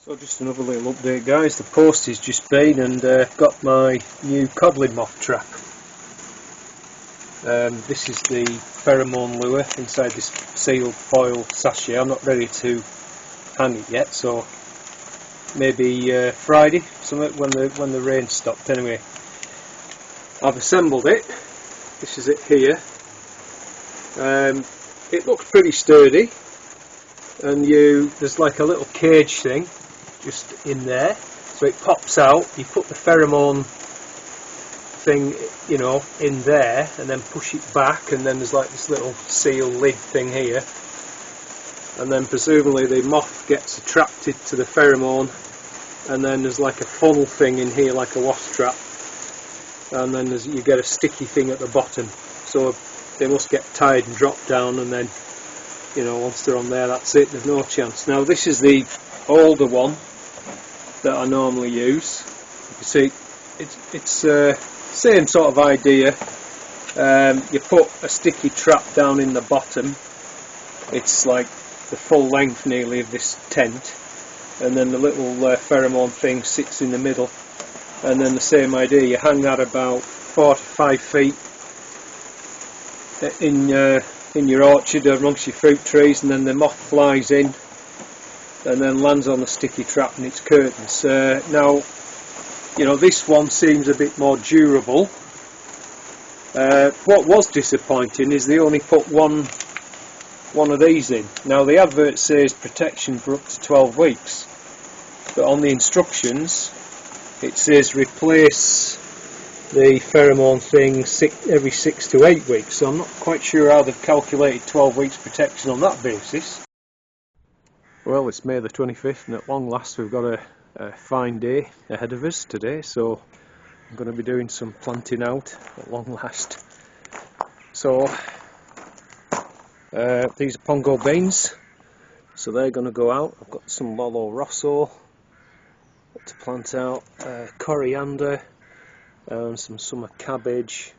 So just another little update, guys. The post has just been and got my new Codling Moth Trap. This is the pheromone lure inside this sealed foil sachet. I'm not ready to hang it yet, so maybe Friday, something when the rain stopped. Anyway, I've assembled it. This is it here. It looks pretty sturdy, and there's like a little cage thing just in there, so it pops out. You put the pheromone thing, in there, and then push it back, and then there's like this little seal lid thing here, and then presumably the moth gets attracted to the pheromone, and then there's like a funnel thing in here, like a wasp trap, and then you get a sticky thing at the bottom, so they must get tired and drop down, and then once they're on there, that's it, there's no chance. Now this is the older one that I normally use. You can see it's same sort of idea. You put a sticky trap down in the bottom. It's like the full length nearly of this tent, and then the little pheromone thing sits in the middle, and then the same idea, you hang that about 4 to 5 feet in your orchard amongst your fruit trees, and then the moth flies in and then lands on the sticky trap and its curtains. Now, this one seems a bit more durable. What was disappointing is they only put one of these in. Now the advert says protection for up to 12 weeks, but on the instructions it says replace the pheromone thing every 6 to 8 weeks, so I'm not quite sure how they've calculated 12 weeks protection on that basis. Well, it's May the 25th, and at long last we've got a fine day ahead of us today, so I'm going to be doing some planting out at long last. So these are pongo beans, so they're going to go out. I've got some lolo rosso to plant out, coriander, and some summer cabbage,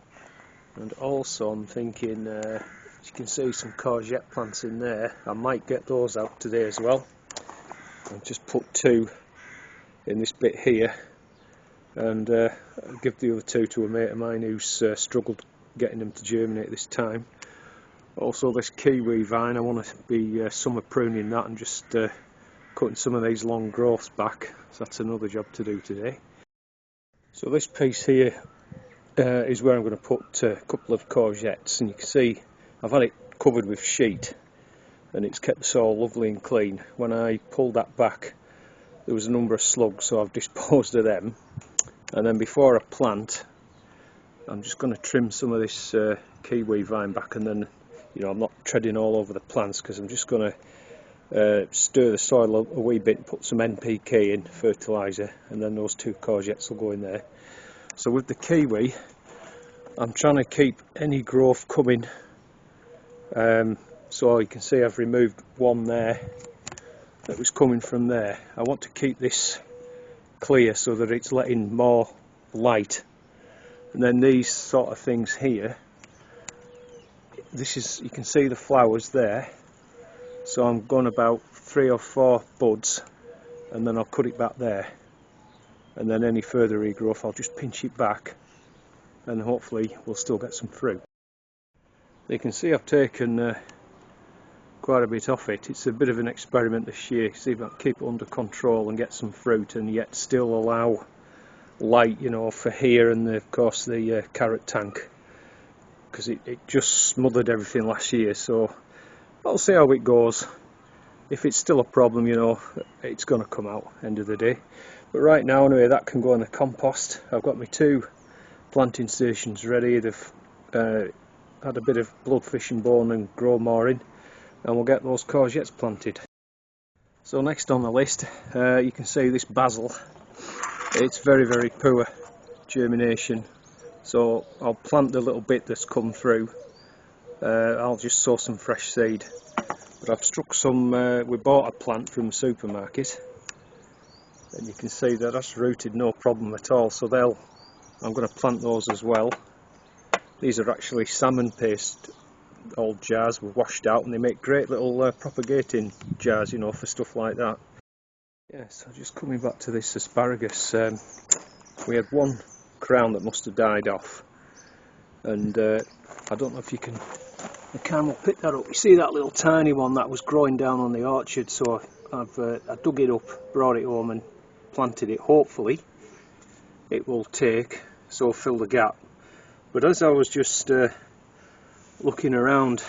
and also I'm thinking, as you can see, some courgette plants in there. I might get those out today as well. I've just put 2 in this bit here, and I'll give the other 2 to a mate of mine who's struggled getting them to germinate this time. Also this kiwi vine, I want to be summer pruning that and just cutting some of these long growths back, so that's another job to do today. So this piece here is where I'm going to put a couple of courgettes, and you can see I've had it covered with sheet and it's kept the soil lovely and clean. When I pulled that back, there was a number of slugs, so I've disposed of them. And then before I plant, I'm just going to trim some of this kiwi vine back, and then I'm not treading all over the plants, because I'm just going to stir the soil a wee bit and put some NPK in, fertiliser, and then those 2 courgettes will go in there. So with the kiwi, I'm trying to keep any growth coming, so you can see I've removed one there that was coming from there. I want to keep this clear so that it's letting more light. And then these sort of things here, you can see the flowers there, so I'm going about 3 or 4 buds, and then I'll cut it back there, and then any further regrowth I'll just pinch it back, and hopefully we'll still get some fruit. You can see I've taken quite a bit off it. It's a bit of an experiment this year, see if I can keep it under control and get some fruit, and yet still allow light, for here, and of course the carrot tank, because it just smothered everything last year. So I'll see how it goes. If it's still a problem, it's going to come out end of the day. But right now, anyway, that can go in the compost. I've got my 2 planting stations ready. They've had a bit of bloodfish and bone and grow more in, and we'll get those courgettes planted. So next on the list, you can see this basil. It's very, very poor germination, so I'll plant the little bit that's come through. I'll just sow some fresh seed, but I've struck some, we bought a plant from the supermarket, and you can see that that's rooted no problem at all, so I'm going to plant those as well. These are actually salmon paste old jars, were washed out, and they make great little propagating jars, for stuff like that. Yeah, so just coming back to this asparagus, we had one crown that must have died off, and I don't know if you can, the camera will pick that up. You see that little tiny one that was growing down on the orchard, so I dug it up, brought it home and planted it. Hopefully it will take, so fill the gap. But as I was just looking around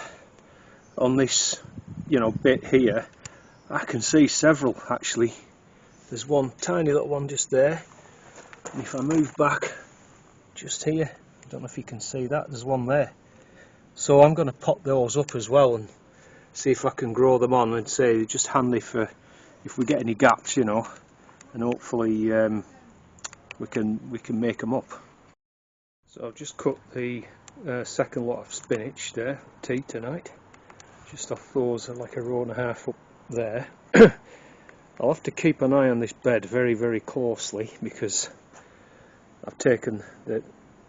on this, bit here, I can see several actually. There's one tiny little one just there, and if I move back just here, I don't know if you can see that, there's one there. So I'm going to pot those up as well and see if I can grow them on, and say they're just handy for if we get any gaps, and hopefully we can make them up. So I've just cut the second lot of spinach there, tea tonight, just off those, like a row and a half up there. I'll have to keep an eye on this bed very, very closely, because I've taken that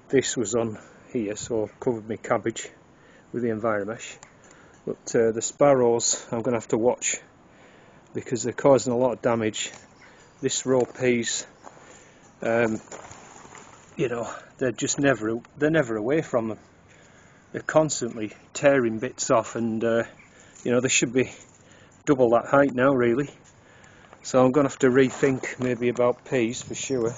this was on here, so I've covered my cabbage with the enviromesh. But the sparrows I'm going to have to watch, because they're causing a lot of damage. This row of peas, they're just never away from them. They're constantly tearing bits off, and they should be double that height now really. So I'm going to have to rethink maybe about peas for sure.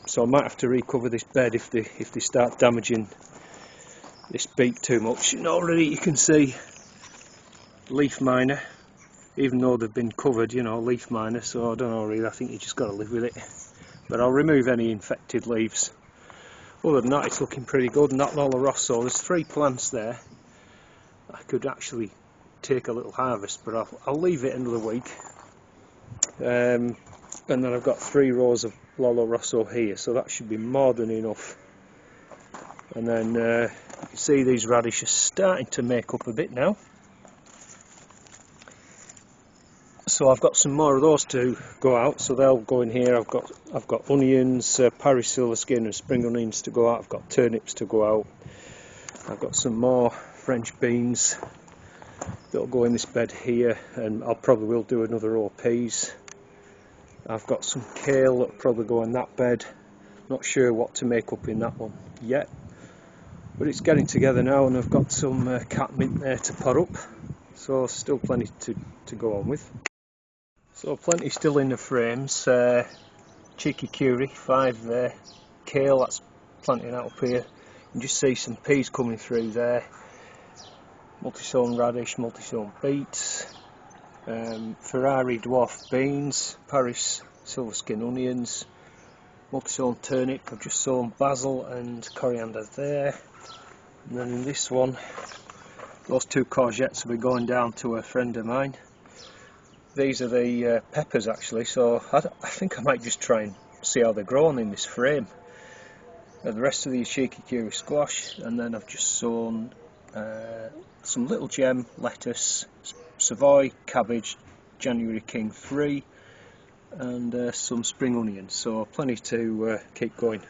So I might have to recover this bed if they start damaging this beet too much. And already you can see leaf miner, even though they've been covered, leaf miner. So I don't know really, I think you just got to live with it. But I'll remove any infected leaves. Other than that, it's looking pretty good. And that Lola Rosso, there's 3 plants there. I could actually take a little harvest, but I'll leave it another week. And then I've got 3 rows of Lola Rosso here, so that should be more than enough. And then you can see these radishes starting to make up a bit now. So I've got some more of those to go out, so they'll go in here. I've got onions, Paris silver skin and spring onions to go out. I've got turnips to go out. I've got some more French beans that'll go in this bed here, and I'll probably will do another row of peas. I've got some kale that'll probably go in that bed. Not sure what to make up in that one yet, but it's getting together now, and I've got some catmint there to pot up, so still plenty to go on with. So plenty still in the frames. Cheeky curry, 5 there. Kale, that's planting out up here. You can just see some peas coming through there. Multi-sown radish, multi-sown beets, Ferrari dwarf beans, Paris silver skin onions, multi-sown turnip. I've just sown basil and coriander there. And then in this one, those 2 courgettes will be going down to a friend of mine. These are the peppers actually, so I think I might just try and see how they're growing in this frame. The rest of these cheeky curry squash, and then I've just sown some little gem lettuce, Savoy cabbage, January King 3, and some spring onions, so plenty to keep going.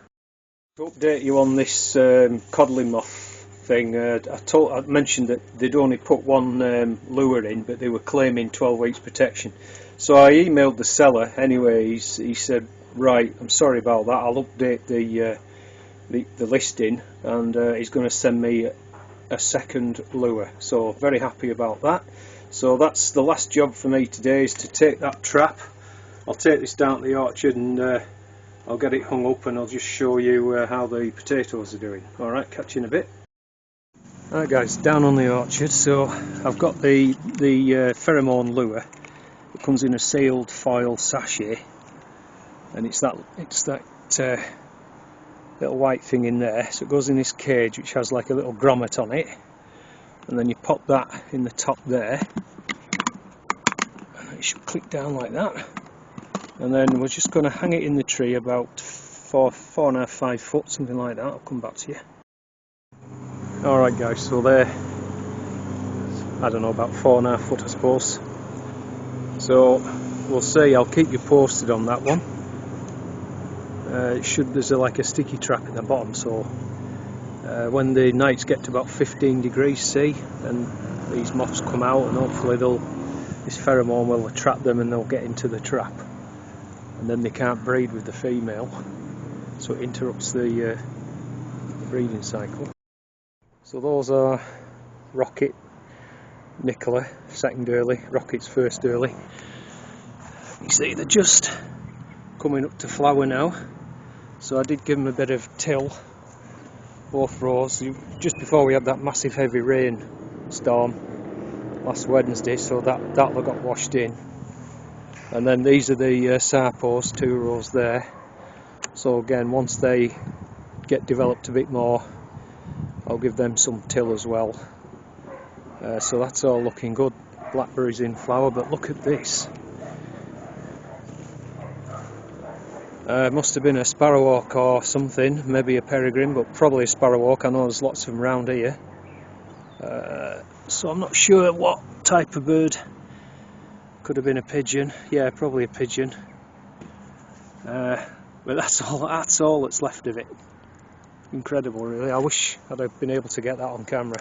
To update you on this codling moth thing, I mentioned that they'd only put one lure in, but they were claiming 12 weeks protection. So I emailed the seller anyway. He said, right, I'm sorry about that, I'll update the listing, and he's going to send me a second lure, so very happy about that. So that's the last job for me today, is to take that trap. I'll take this down to the orchard and I'll get it hung up, and I'll just show you how the potatoes are doing. Alright, catch you in a bit. Alright guys, down on the orchard, so I've got the pheromone lure. It comes in a sealed foil sachet, and it's that little white thing in there. So it goes in this cage which has like a little grommet on it, and then you pop that in the top there, and it should click down like that. And then we're just going to hang it in the tree about 4.5, 5 foot, something like that. I'll come back to you. Alright guys, so they're, I don't know, about 4.5 foot I suppose. So we'll see, I'll keep you posted on that one. There's like a sticky trap at the bottom, so when the nights get to about 15 degrees C, and these moths come out, and hopefully they'll this pheromone will attract them and they'll get into the trap, and then they can't breed with the female, so it interrupts the breeding cycle. So those are Rocket, Nicola, second early, Rocket's first early. You see they're just coming up to flower now, so I did give them a bit of till, both rows, just before we had that massive heavy rain storm last Wednesday, so that got washed in. And then these are the Sarpos, 2 rows there. So again, once they get developed a bit more, I'll give them some till as well. So that's all looking good. Blackberries in flower, but look at this. Must have been a Sparrowhawk or something, maybe a peregrine, but probably a Sparrowhawk. I know there's lots of them around here. So I'm not sure what type of bird. Could have been a pigeon. Yeah, probably a pigeon. But that's all that's left of it. Incredible, really. I wish I'd have been able to get that on camera.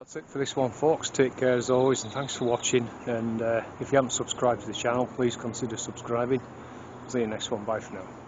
That's it for this one, folks. Take care as always, and thanks for watching. And if you haven't subscribed to the channel, please consider subscribing. See you next one. Bye for now.